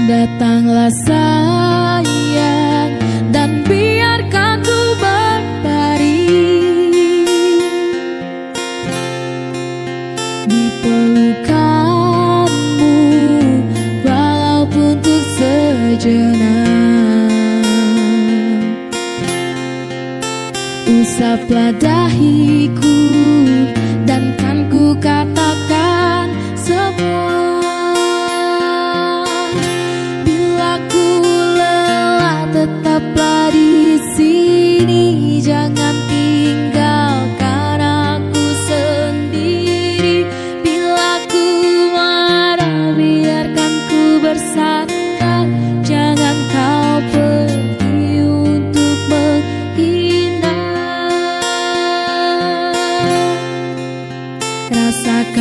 Datanglah sayang dan biarkan ku berbaring di pelukanmu, walaupun untuk sejenak. Usaplah dahi